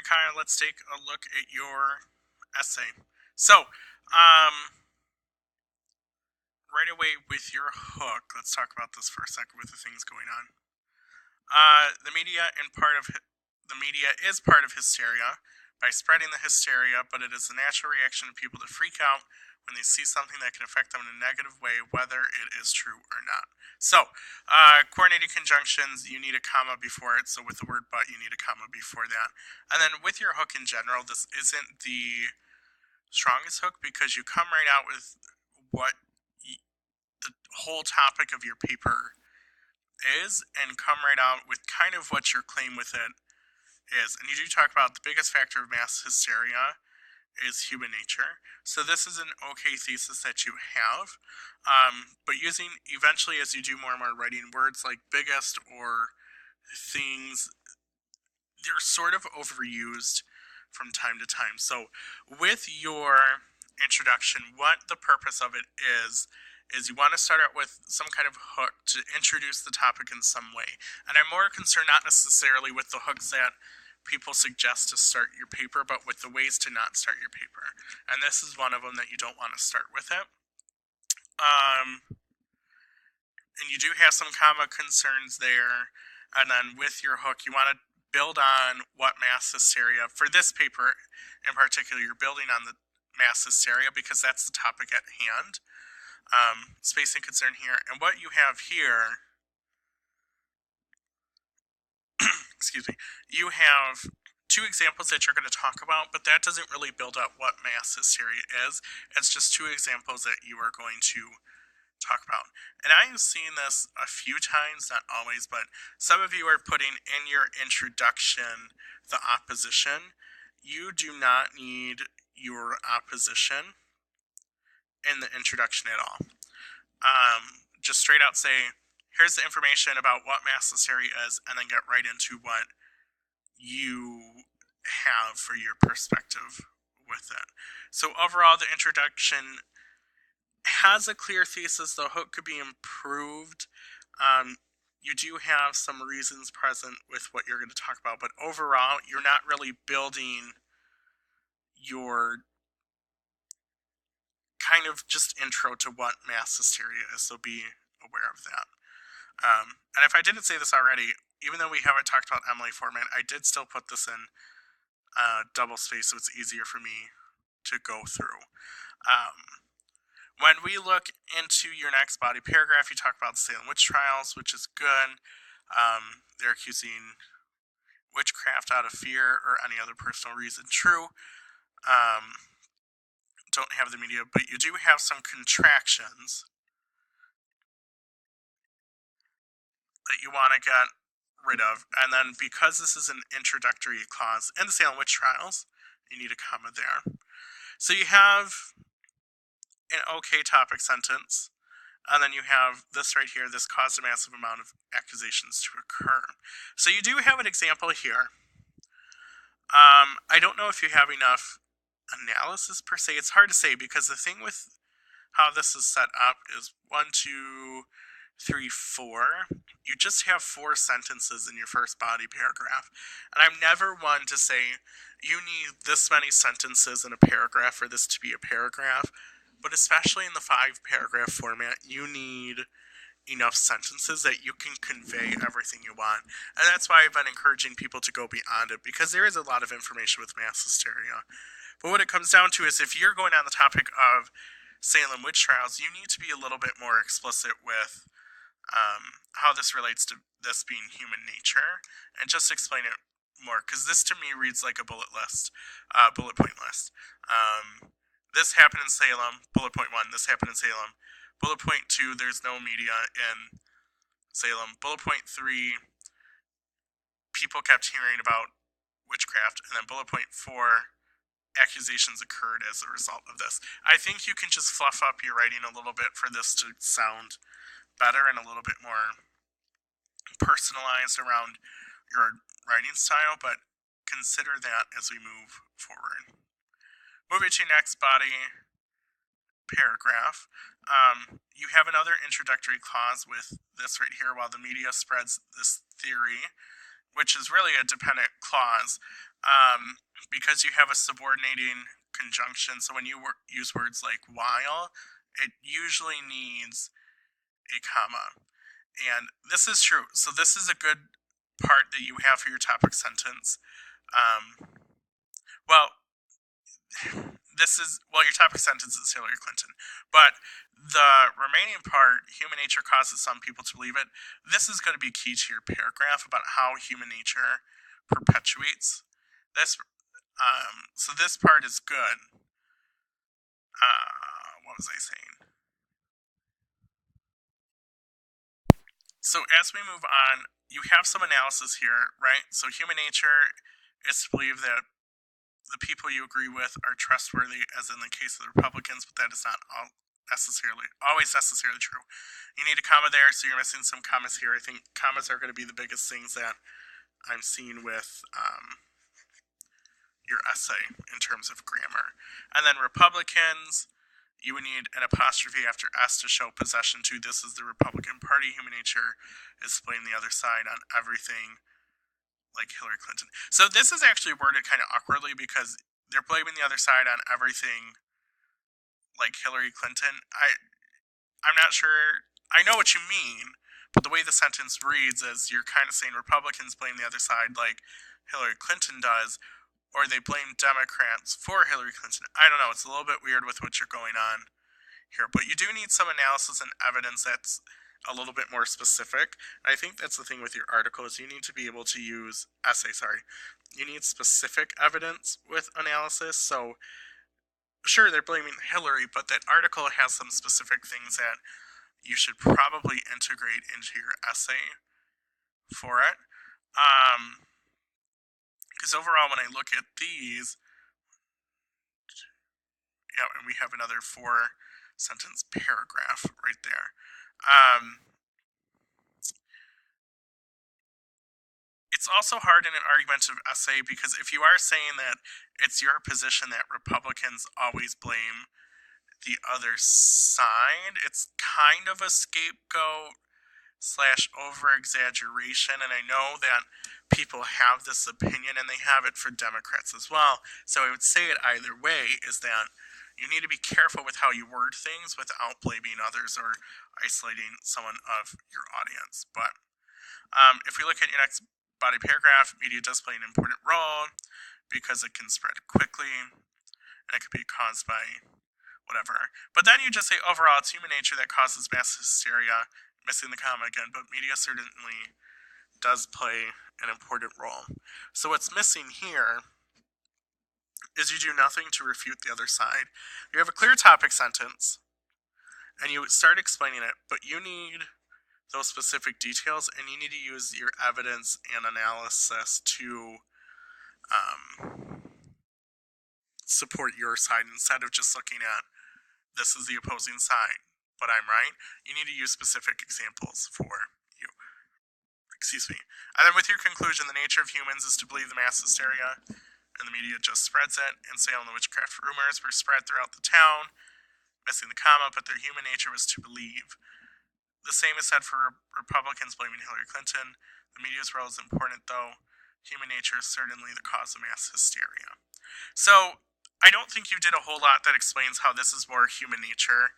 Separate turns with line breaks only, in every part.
Kyle, let's take a look at your essay. So, um, right away with your hook, let's talk about this for a second with the things going on. The media and part of the media is part of hysteria by spreading the hysteria, but it is a natural reaction of people to freak out when they see something that can affect them in a negative way, whether it is true or not. So, coordinated conjunctions, you need a comma before it. So, with the word but, you need a comma before that. And then with your hook in general, this isn't the strongest hook because you come right out with what the whole topic of your paper is and come right out with kind of what your claim with it is. And you do talk about the biggest factor of mass hysteria is human nature. So this is an okay thesis that you have. But using, eventually as you do more and more writing, words like biggest or things, they're sort of overused from time to time. So with your introduction, what the purpose of it is you want to start out with some kind of hook to introduce the topic in some way. And I'm more concerned not necessarily with the hooks that people suggest to start your paper, but with the ways to not start your paper. And this is one of them that you don't want to start with it. And you do have some comma concerns there. And then with your hook, you want to build on what mass hysteria, for this paper in particular, you're building on the mass hysteria because that's the topic at hand. Space and concern here. And what you have here, excuse me, you have two examples that you're going to talk about, but that doesn't really build up what mass hysteria is. It's just two examples that you are going to talk about. And I have seen this a few times, not always, but some of you are putting in your introduction the opposition. You do not need your opposition in the introduction at all. Just straight out say, here's the information about what mass hysteria is, and then get right into what you have for your perspective with it. So overall, the introduction has a clear thesis. The hook could be improved. You do have some reasons present with what you're going to talk about, but overall, you're not really building your kind of just intro to what mass hysteria is, so be aware of that. And if I didn't say this already, even though we haven't talked about Emily format, I did still put this in double space so it's easier for me to go through. When we look into your next body paragraph, you talk about the Salem witch trials, which is good. They're accusing witchcraft out of fear or any other personal reason. True. Don't have the media, but you do have some contractions that you want to get rid of. And then because this is an introductory clause in the Salem witch trials, you need a comma there. So you have an okay topic sentence, and then you have this right here, this caused a massive amount of accusations to occur. So you do have an example here. I don't know if you have enough analysis per se. It's hard to say because the thing with how this is set up is 1, 2, 3, 4. You just have 4 sentences in your first body paragraph. And I'm never one to say you need this many sentences in a paragraph for this to be a paragraph. But especially in the 5-paragraph format, you need enough sentences that you can convey everything you want. And that's why I've been encouraging people to go beyond it, because there is a lot of information with mass hysteria. But what it comes down to is if you're going on the topic of Salem witch trials, you need to be a little bit more explicit with how this relates to this being human nature, and just explain it more, because this to me reads like a bullet point list. This happened in Salem, bullet point 1, this happened in Salem. Bullet point 2, there's no media in Salem. Bullet point 3, people kept hearing about witchcraft. And then bullet point 4, accusations occurred as a result of this. I think you can just fluff up your writing a little bit for this to sound better and a little bit more personalized around your writing style, but consider that as we move forward. Moving to your next body paragraph, you have another introductory clause with this right here, while the media spreads this theory, which is really a dependent clause. because you have a subordinating conjunction. So when you use words like while, it usually needs a comma. And this is true. So this is a good part that you have for your topic sentence. Well, your topic sentence is Hillary Clinton, but the remaining part, human nature causes some people to believe it. This is going to be key to your paragraph about how human nature perpetuates this. So this part is good. What was I saying? So as we move on, you have some analysis here, right? So human nature is to believe that the people you agree with are trustworthy, as in the case of the Republicans, but that is not always necessarily true. You need a comma there, so you're missing some commas here. I think commas are going to be the biggest things that I'm seeing with your essay in terms of grammar. And then Republicans, you would need an apostrophe after S to show possession to. This is the Republican Party. Human nature is blaming the other side on everything, like Hillary Clinton. So this is actually worded kind of awkwardly because they're blaming the other side on everything, like Hillary Clinton. I'm not sure. I know what you mean, but the way the sentence reads is you're kind of saying Republicans blame the other side like Hillary Clinton does, or they blame Democrats for Hillary Clinton. I don't know. It's a little bit weird with what you're going on here, but you do need some analysis and evidence that's a little bit more specific. And I think that's the thing with your article is you need to be able to use you need specific evidence with analysis. So sure, they're blaming Hillary, but that article has some specific things that you should probably integrate into your essay for it. Because overall, when I look at these, yeah, and we have another 4-sentence paragraph right there. It's also hard in an argumentative essay because if you are saying that it's your position that Republicans always blame the other side, it's kind of a scapegoat / over-exaggeration, and I know that people have this opinion and they have it for Democrats as well, so I would say it either way, is that you need to be careful with how you word things without blaming others or isolating someone of your audience. But if we look at your next body paragraph, media does play an important role because it can spread quickly and it could be caused by whatever. But then you just say overall it's human nature that causes mass hysteria, missing the comma again, but media certainly does play an important role. So what's missing here is you do nothing to refute the other side. You have a clear topic sentence and you start explaining it, but you need those specific details and you need to use your evidence and analysis to support your side instead of just looking at this is the opposing side, but I'm right. You need to use specific examples for you. Excuse me. And then with your conclusion, the nature of humans is to believe the mass hysteria, and the media just spreads it, and Salem and the witchcraft rumors were spread throughout the town, missing the comma, but their human nature was to believe. The same is said for Republicans blaming Hillary Clinton. The media's role is important, though. Human nature is certainly the cause of mass hysteria. So, I don't think you did a whole lot that explains how this is more human nature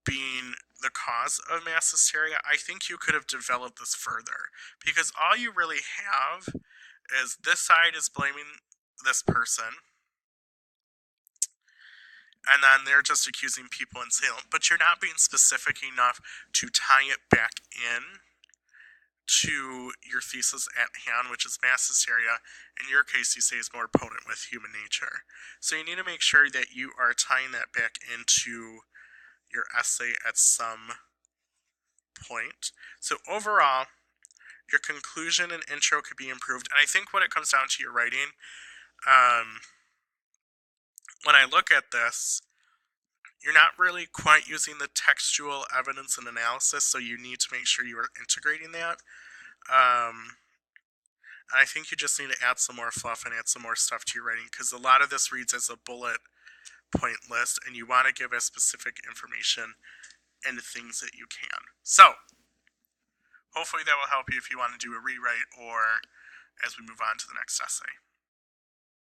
being the cause of mass hysteria. I think you could have developed this further, because all you really have is this side is blaming this person, and then they're just accusing people in Salem. But you're not being specific enough to tie it back in to your thesis at hand, which is mass hysteria. In your case, you say is more potent with human nature. So you need to make sure that you are tying that back into your essay at some point. So overall, your conclusion and intro could be improved. And I think when it comes down to your writing, when I look at this, you're not really quite using the textual evidence and analysis, so you need to make sure you are integrating that. And I think you just need to add some more fluff and add some more stuff to your writing, because a lot of this reads as a bullet point list, and you want to give as specific information and things that you can. So, hopefully that will help you if you want to do a rewrite or as we move on to the next essay.